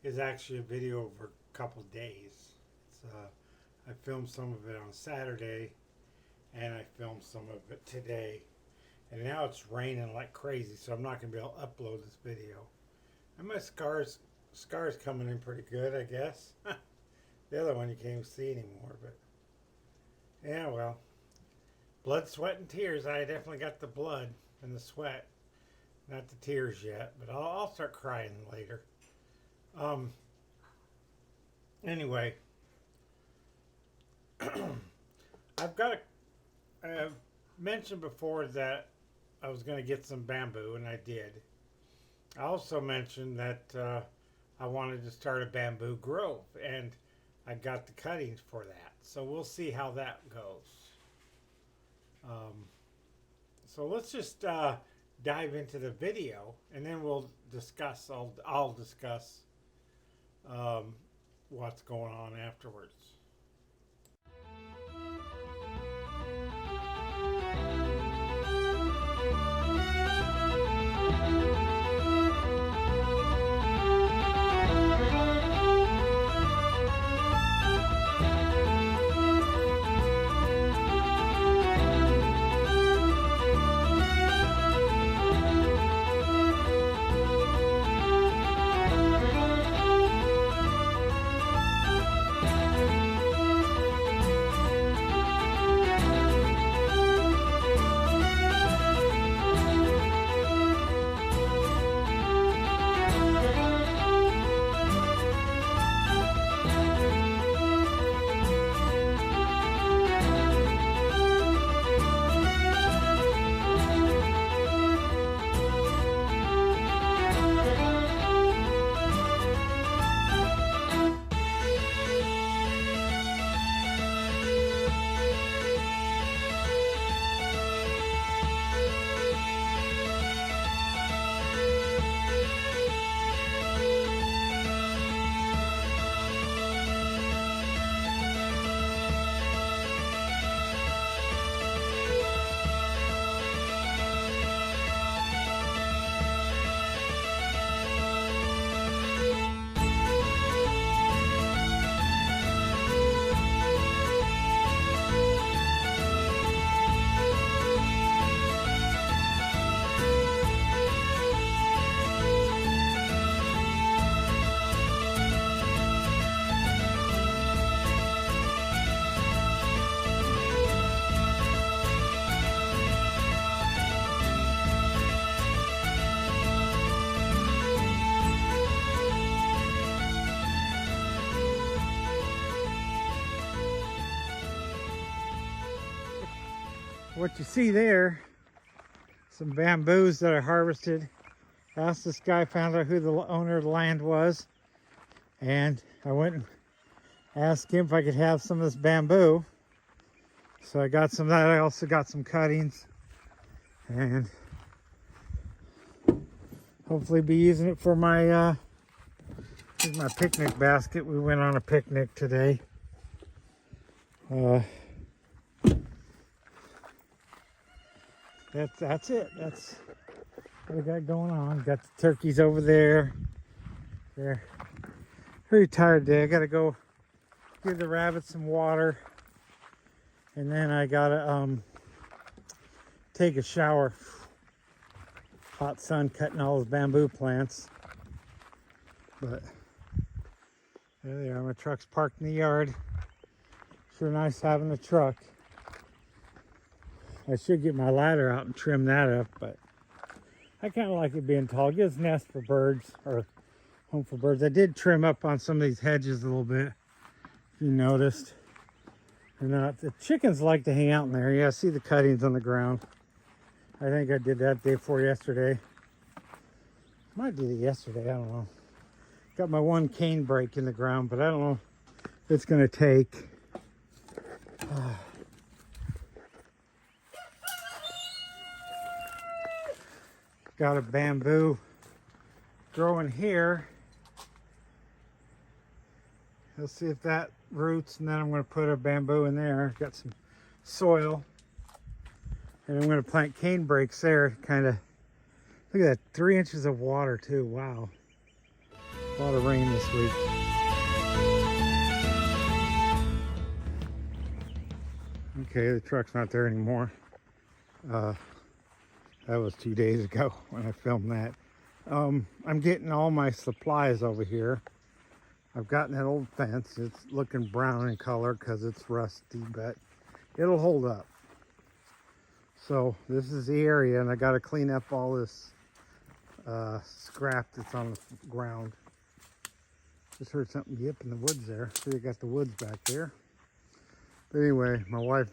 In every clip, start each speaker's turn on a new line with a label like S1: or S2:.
S1: is actually a video over a couple days. I filmed some of it on Saturday, and I filmed some of it today. And now it's raining like crazy, so I'm not going to be able to upload this video. And my scars coming in pretty good, I guess. The other one you can't even see anymore, but yeah, well, blood, sweat, and tears. I definitely got the blood and the sweat, not the tears yet, but I'll start crying later. Anyway, I mentioned before that I was going to get some bamboo, and I did. I also mentioned that I wanted to start a bamboo grove, and I got the cuttings for that. So we'll see how that goes. So let's just dive into the video, and then we'll discuss. I'll discuss what's going on afterwards. What you see there, some bamboos that I harvested. I asked this guy, found out who the owner of the land was, and I went and asked him if I could have some of this bamboo. So I got some of that. I also got some cuttings, and hopefully be using it for my here's my picnic basket. We went on a picnic today. That's it. That's what I got going on. Got the turkeys over there. They're pretty tired today. I gotta go give the rabbits some water, and then I gotta take a shower. Hot sun cutting all those bamboo plants. But there they are. My truck's parked in the yard. Sure nice having the truck. I should get my ladder out and trim that up, but I kind of like it being tall. It gives nest for birds, or home for birds. I did trim up on some of these hedges a little bit, if you noticed. And the chickens like to hang out in there. Yeah, see the cuttings on the ground. I think I did that day before yesterday. Might did it yesterday, I don't know. Got my one cane break in the ground, but I don't know if it's going to take. Got a bamboo growing here. Let's see if that roots, and then I'm going to put a bamboo in there. Got some soil, and I'm going to plant cane breaks there. Kind of look at that, 3 inches of water too. Wow. A lot of rain this week. Okay, the truck's not there anymore. That was 2 days ago when I filmed that. I'm getting all my supplies over here. I've gotten that old fence. It's looking brown in color because it's rusty, but it'll hold up. So this is the area, and I got to clean up all this scrap that's on the ground. Just heard something yip in the woods there. See, they got the woods back there. But anyway, my wife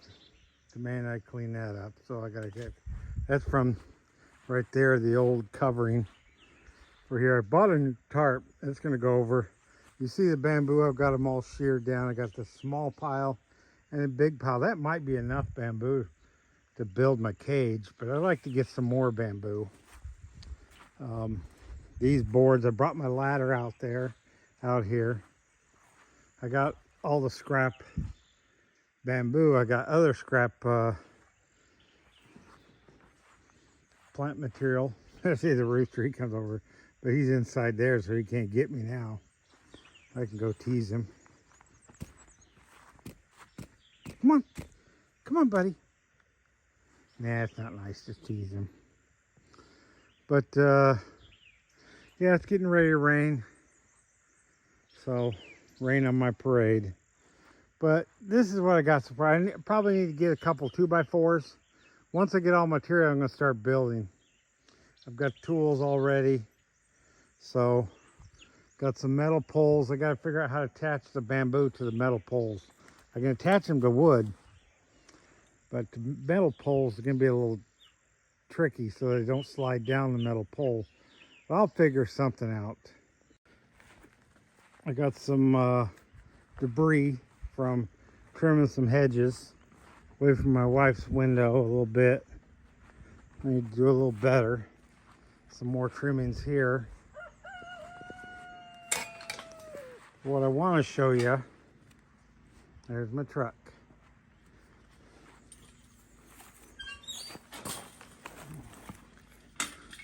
S1: demanded I clean that up, so I got to get. That's from right there, the old covering for here. I bought a new tarp. It's going to go over. You see the bamboo, I've got them all sheared down. I got this small pile and a big pile. That might be enough bamboo to build my cage, but I'd like to get some more bamboo. These boards, I brought my ladder out here. I got all the scrap bamboo. I got other scrap plant material. See the rooster, he comes over, but he's inside there, so he can't get me now. I can go tease him. Come on, buddy. Nah, it's not nice, just tease him. But yeah, it's getting ready to rain. So, rain on my parade. But this is what I got so far. I probably need to get a couple 2x4s. Once I get all material, I'm going to start building. I've got tools already. So, got some metal poles. I got to figure out how to attach the bamboo to the metal poles. I can attach them to wood, but the metal poles are going to be a little tricky so they don't slide down the metal pole. But I'll figure something out. I got some debris from trimming some hedges away from my wife's window a little bit. I need to do a little better. Some more trimmings here. What I want to show you, there's my truck.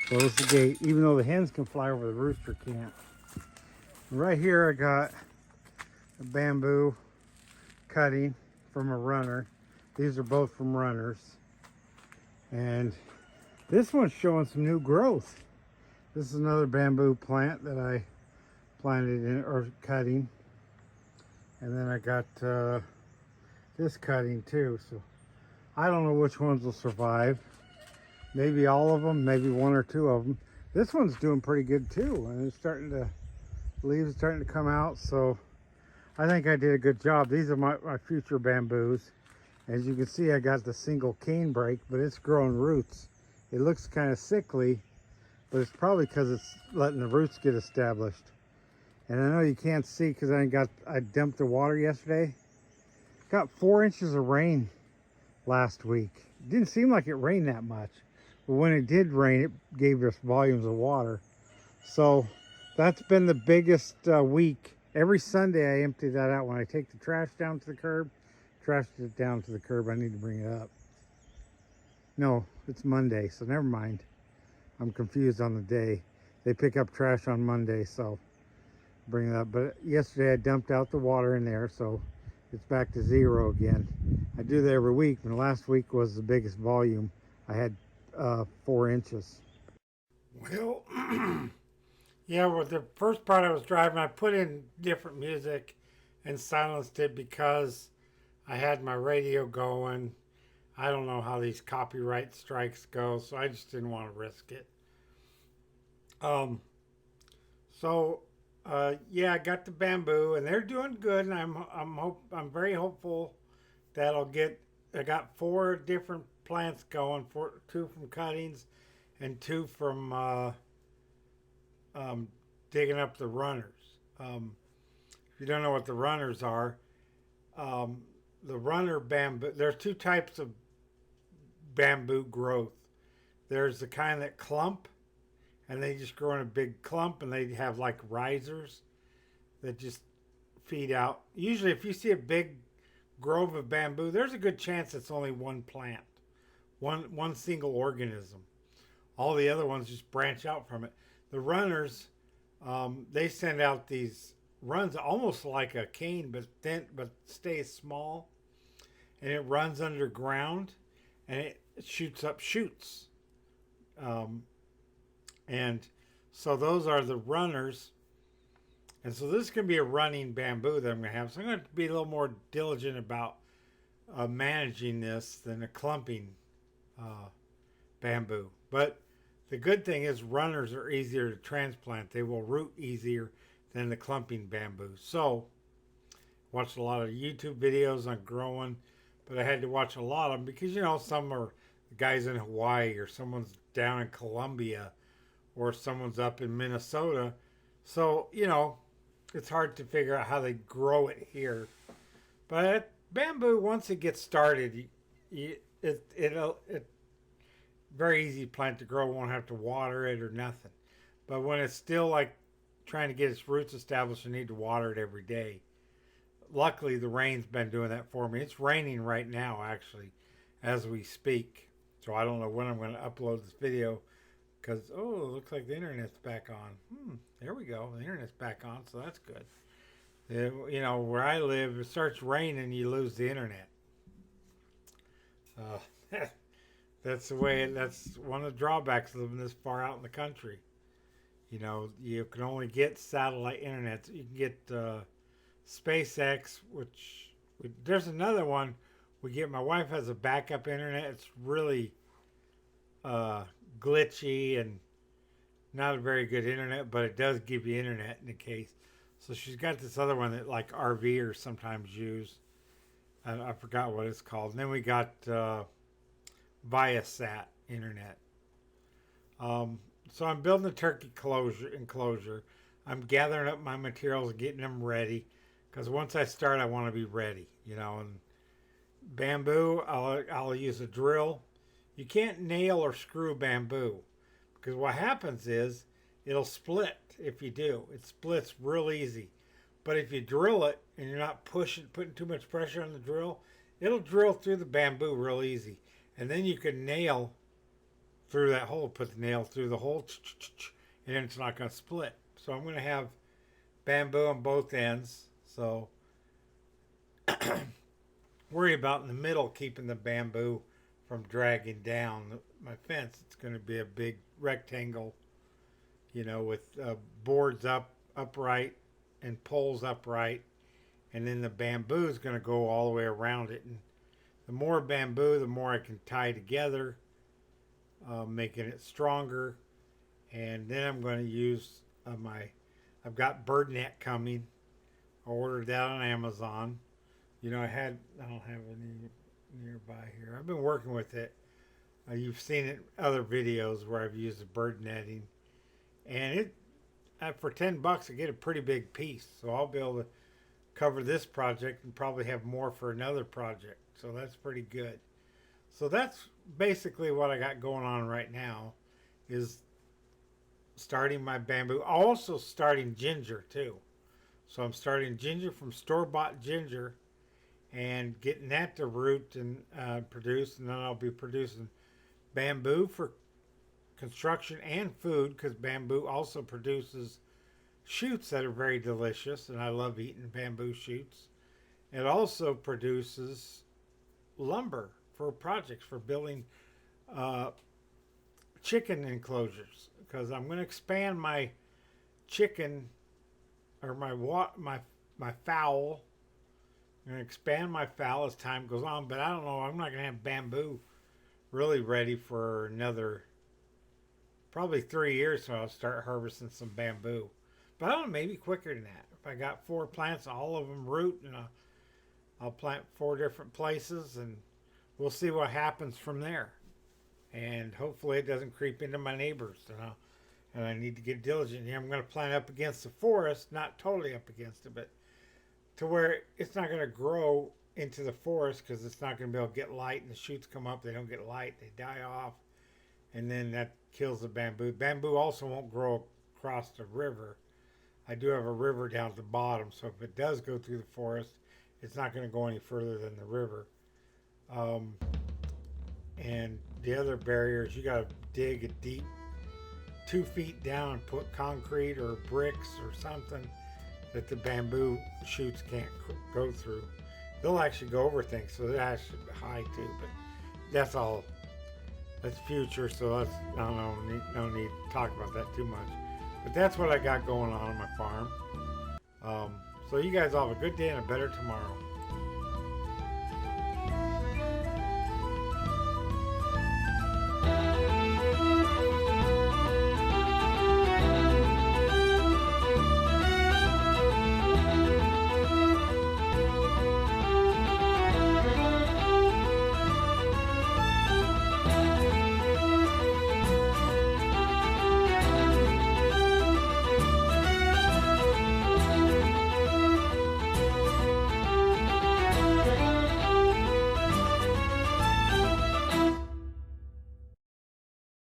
S1: Close the gate, even though the hens can fly over, the rooster can't. Right here I got a bamboo cutting from a runner. These are both from runners. And this one's showing some new growth. This is another bamboo plant that I planted in, or cutting. And then I got this cutting too. So I don't know which ones will survive. Maybe all of them, maybe one or two of them. This one's doing pretty good too. And it's starting to, leaves are starting to come out. So I think I did a good job. These are my future bamboos. As you can see, I got the single cane break, but it's growing roots. It looks kind of sickly, but it's probably because it's letting the roots get established. And I know you can't see because I dumped the water yesterday. Got 4 inches of rain last week. It didn't seem like it rained that much, but when it did rain, it gave us volumes of water. So that's been the biggest week. Every Sunday I empty that out. When I take the trash down to the curb, trashed it down to the curb, I need to bring it up. No, it's Monday, so never mind. I'm confused on the day. They pick up trash on Monday, so bring it up. But yesterday I dumped out the water in there, so it's back to 0 again. I do that every week, and last week was the biggest volume. I had 4 inches. Well, yeah, well, the first part I was driving, I put in different music and silenced it because I had my radio going. I don't know how these copyright strikes go, so I just didn't want to risk it. Yeah, I got the bamboo, and they're doing good, and I'm very hopeful that I got 4 different plants going, 2 from cuttings and 2 from digging up the runners. If you don't know what the runners are, the runner bamboo, there's 2 types of bamboo growth. There's the kind that clump, and they just grow in a big clump, and they have like risers that just feed out. Usually if you see a big grove of bamboo, there's a good chance it's only one plant, one single organism. All the other ones just branch out from it. The runners They send out these runs almost like a cane, but stays small, and it runs underground, and it shoots up shoots. Um, and so those are the runners. And so this can be a running bamboo that I'm going to have. So I'm going to be a little more diligent about managing this than a clumping uh, bamboo. But the good thing is runners are easier to transplant. They will root easier than the clumping bamboo. So watched a lot of YouTube videos on growing, but I had to watch a lot of them because some are guys in Hawaii or someone's down in Colombia or someone's up in Minnesota. So it's hard to figure out how they grow it here. But bamboo, once it gets started, it very easy plant to grow. Won't have to water it or nothing. But when it's still like trying to get its roots established, you need to water it every day. Luckily, the rain's been doing that for me. It's raining right now, actually, as we speak. So I don't know when I'm going to upload this video because, it looks like the internet's back on. There we go. The internet's back on, so that's good. Where I live, it starts raining, you lose the internet. That's one of the drawbacks of living this far out in the country. You can only get satellite internet. You can get SpaceX, which there's another one we get. My wife has a backup internet. It's really glitchy and not a very good internet, but it does give you internet in the case. So she's got this other one that like RVers sometimes use. I forgot what it's called. And then we got Viasat internet. So I'm building a turkey enclosure. I'm gathering up my materials and getting them ready. Because once I start, I want to be ready. And bamboo, I'll use a drill. You can't nail or screw bamboo. Because what happens is it'll split if you do. It splits real easy. But if you drill it and you're not putting too much pressure on the drill, it'll drill through the bamboo real easy. And then you can nail through that hole, put the nail through the hole, and then it's not going to split. So I'm going to have bamboo on both ends. So worry about in the middle keeping the bamboo from dragging down my fence. It's going to be a big rectangle, with boards upright and poles upright, and then the bamboo is going to go all the way around it. And the more bamboo, the more I can tie together, making it stronger. And then I'm going to use I've got bird net coming. I ordered that on Amazon. I don't have any nearby here. I've been working with it. You've seen it in other videos where I've used the bird netting, and for $10 I get a pretty big piece. So I'll be able to cover this project and probably have more for another project. So that's pretty good. So that's basically what I got going on right now, is starting my bamboo. Also starting ginger too. So I'm starting ginger from store-bought ginger and getting that to root and produce, and then I'll be producing bamboo for construction and food, because bamboo also produces shoots that are very delicious, and I love eating bamboo shoots. It also produces lumber for projects, for building chicken enclosures, because I'm going to expand my chicken, or my fowl. I'm going to expand my fowl as time goes on, but I don't know. I'm not going to have bamboo really ready for another probably 3 years, so I'll start harvesting some bamboo. But I don't know, maybe quicker than that. If I got 4 plants, all of them root, and I'll plant 4 different places, and we'll see what happens from there. And hopefully it doesn't creep into my neighbors. And I need to get diligent here. I'm going to plant up against the forest, not totally up against it, but to where it's not going to grow into the forest, because it's not going to be able to get light, and the shoots come up, they don't get light, they die off, and then that kills the bamboo. Bamboo also won't grow across the river. I do have a river down at the bottom, so if it does go through the forest, it's not going to go any further than the river. And the other barrier is you got to dig a deep 2 feet down and put concrete or bricks or something that the bamboo shoots can't go through. They'll actually go over things, so they're actually high too. But that's all. That's future, so that's no need to talk about that too much. But that's what I got going on my farm. So you guys all have a good day and a better tomorrow.